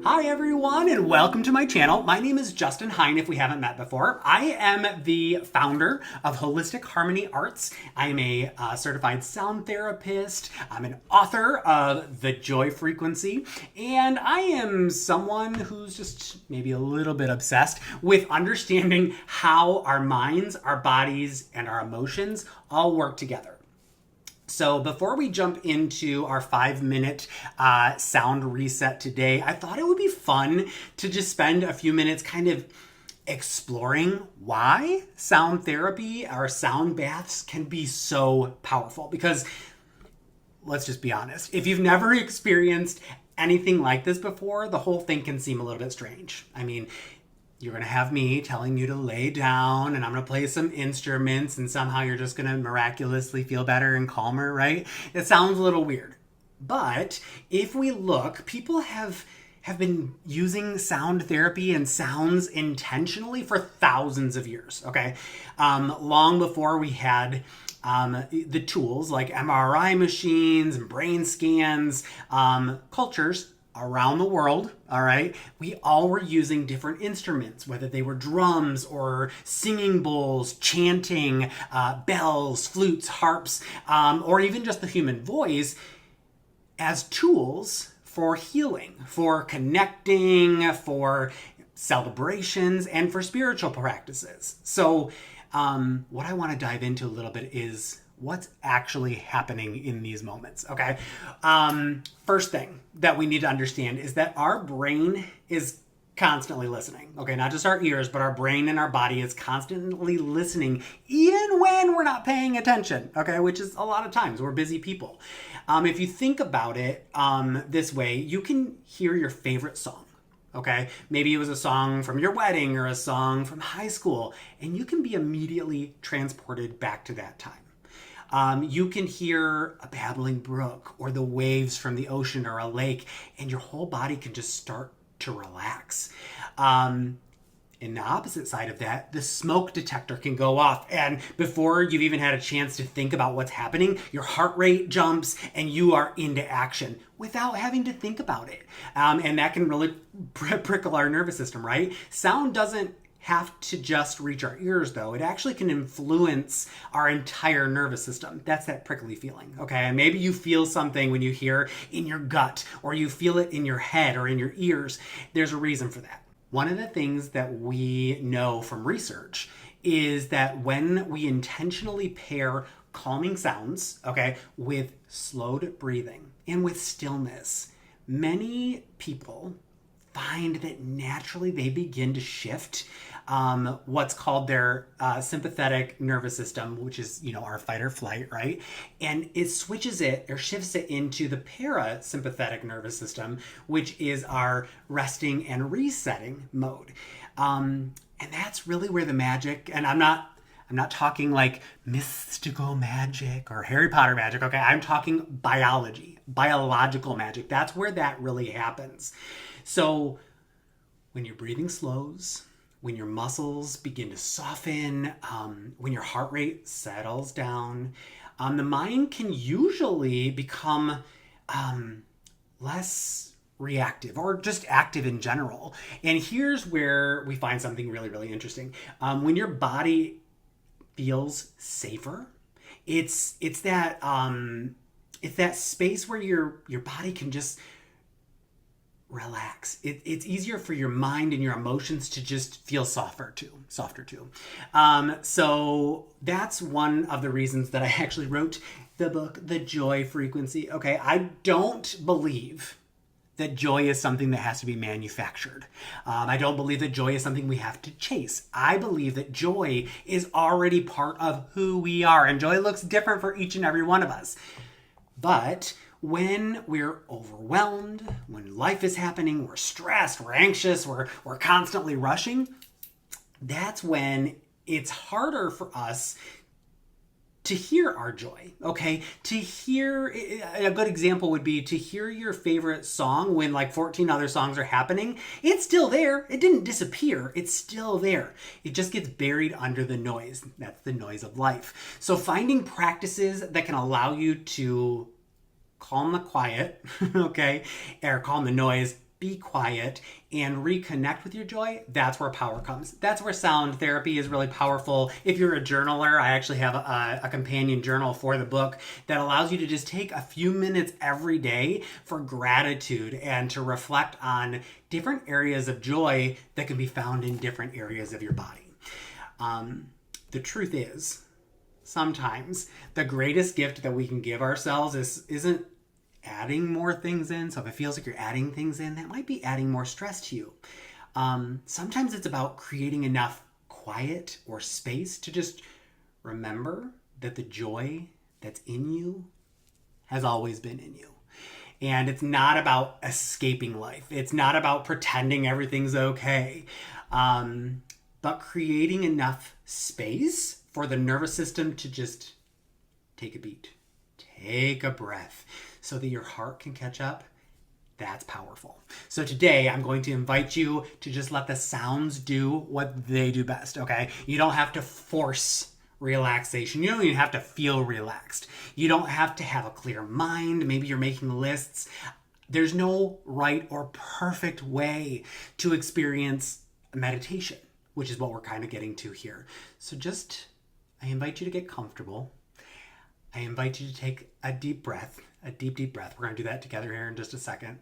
Hi everyone and welcome to my channel. My name is Justin Hein if we haven't met before. I am the founder of Holistic Harmony Arts. I'm a certified sound therapist. I'm an author of The Joy Frequency, and I am someone who's just maybe a little bit obsessed with understanding how our minds, our bodies, and our emotions all work together. So before we jump into our 5-minute sound reset today, I thought it would be fun to just spend a few minutes kind of exploring why sound therapy or sound baths can be so powerful. Because let's just be honest, if you've never experienced anything like this before, the whole thing can seem a little bit strange. I mean, you're going to have me telling you to lay down and I'm going to play some instruments and somehow you're just going to miraculously feel better and calmer, right? It sounds a little weird. But if we look, people have been using sound therapy and sounds intentionally for thousands of years, okay? Long before we had the tools like MRI machines and brain scans, cultures around the world, all right, we all were using different instruments, whether they were drums or singing bowls, chanting, bells, flutes, harps, or even just the human voice as tools for healing, for connecting, for celebrations, and for spiritual practices. So what I want to dive into a little bit is what's actually happening in these moments, okay? First thing that we need to understand is that our brain is constantly listening, okay? Not just our ears, but our brain and our body is constantly listening, even when we're not paying attention, okay? Which is a lot of times, we're busy people. If you think about it this way, you can hear your favorite song, okay? Maybe it was a song from your wedding or a song from high school, and you can be immediately transported back to that time. You can hear a babbling brook or the waves from the ocean or a lake, and your whole body can just start to relax. In the opposite side of that, the smoke detector can go off, and before you've even had a chance to think about what's happening, your heart rate jumps and you are into action without having to think about it. And that can really prickle our nervous system, right? Sound doesn't have to just reach our ears though. It actually can influence our entire nervous system. That's that prickly feeling, okay? And maybe you feel something when you hear in your gut or you feel it in your head or in your ears. There's a reason for that. One of the things that we know from research is that when we intentionally pair calming sounds, okay, with slowed breathing and with stillness, many people find that naturally they begin to shift what's called their sympathetic nervous system, which is, our fight or flight, right? And it switches it or shifts it into the parasympathetic nervous system, which is our resting and resetting mode. And that's really where the magic, and I'm not talking like mystical magic or Harry Potter magic, okay? I'm talking biological magic. That's where that really happens. So when your breathing slows, when your muscles begin to soften, when your heart rate settles down, the mind can usually become less reactive or just active in general. And here's where we find something really, really interesting. When your body feels safer, it's that space where your body can just relax. It's easier for your mind and your emotions to just feel softer too. So that's one of the reasons that I actually wrote the book, The Joy Frequency. Okay, I don't believe that joy is something that has to be manufactured. I don't believe that joy is something we have to chase. I believe that joy is already part of who we are, and joy looks different for each and every one of us. But when we're overwhelmed, when life is happening, we're stressed, we're anxious, we're constantly rushing, that's when it's harder for us to hear our joy, okay? To hear, a good example would be to hear your favorite song when like 14 other songs are happening. It's still there. It didn't disappear. It's still there. It just gets buried under the noise. That's the noise of life. So finding practices that can allow you to calm the quiet, okay, or calm the noise, be quiet, and reconnect with your joy, that's where power comes. That's where sound therapy is really powerful. If you're a journaler, I actually have a companion journal for the book that allows you to just take a few minutes every day for gratitude and to reflect on different areas of joy that can be found in different areas of your body. The truth is, sometimes the greatest gift that we can give ourselves isn't adding more things in. So if it feels like you're adding things in, that might be adding more stress to you. Sometimes it's about creating enough quiet or space to just remember that the joy that's in you has always been in you. And it's not about escaping life. It's not about pretending everything's okay. But creating enough space for the nervous system to just take a beat, take a breath, so that your heart can catch up. That's powerful. So today I'm going to invite you to just let the sounds do what they do best, okay? You don't have to force relaxation. You don't even have to feel relaxed. You don't have to have a clear mind. Maybe you're making lists. There's no right or perfect way to experience meditation, which is what we're kind of getting to here. So I invite you to get comfortable. I invite you to take a deep breath, a deep, deep breath. We're going to do that together here in just a second.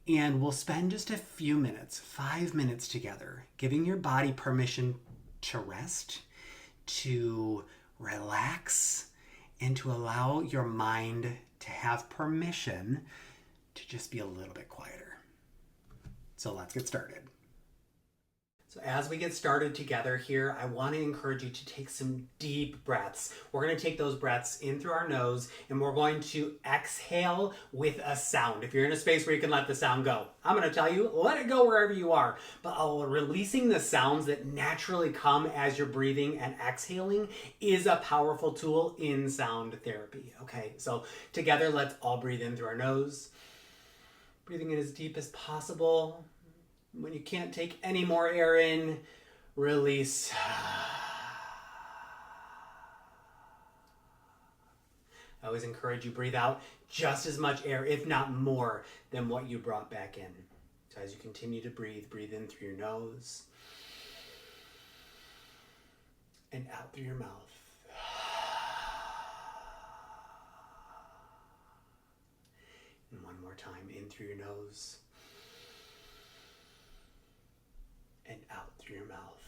And we'll spend just a few minutes, 5 minutes together, giving your body permission to rest, to relax, and to allow your mind to have permission to just be a little bit quieter. So let's get started. So as we get started together here, I want to encourage you to take some deep breaths. We're going to take those breaths in through our nose, and we're going to exhale with a sound. If you're in a space where you can let the sound go, I'm going to tell you, let it go wherever you are. But releasing the sounds that naturally come as you're breathing and exhaling is a powerful tool in sound therapy. Okay, so together, let's all breathe in through our nose. Breathing in as deep as possible. When you can't take any more air in, release. I always encourage you breathe out just as much air, if not more, than what you brought back in. So as you continue to breathe, breathe in through your nose and out through your mouth. And one more time, in through your nose and out through your mouth.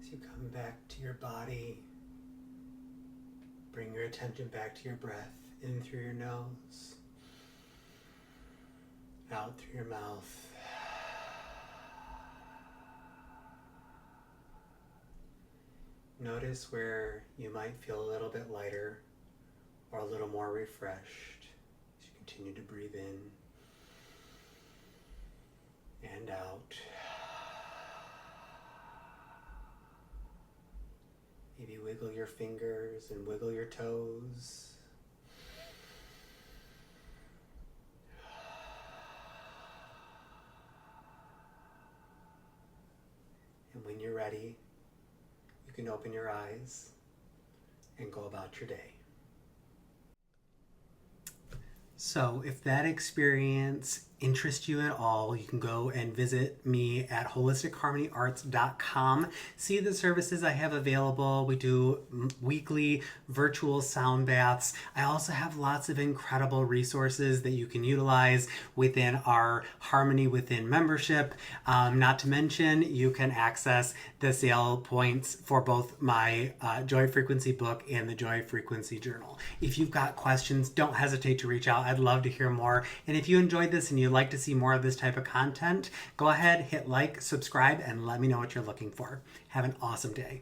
As you come back to your body, bring your attention back to your breath, in through your nose, out through your mouth. Notice where you might feel a little bit lighter or a little more refreshed as you continue to breathe in and out. Maybe wiggle your fingers and wiggle your toes. And when you're ready, you can open your eyes and go about your day. So if that experience interests you at all, you can go and visit me at holistichearmonyarts.com. See the services I have available. We do weekly virtual sound baths. I also have lots of incredible resources that you can utilize within our Harmony Within membership. Not to mention, you can access the sale points for both my Joy Frequency book and the Joy Frequency Journal. If you've got questions, don't hesitate to reach out. I'd love to hear more. And if you enjoyed this and you'd like to see more of this type of content, go ahead, hit like, subscribe, and let me know what you're looking for. Have an awesome day.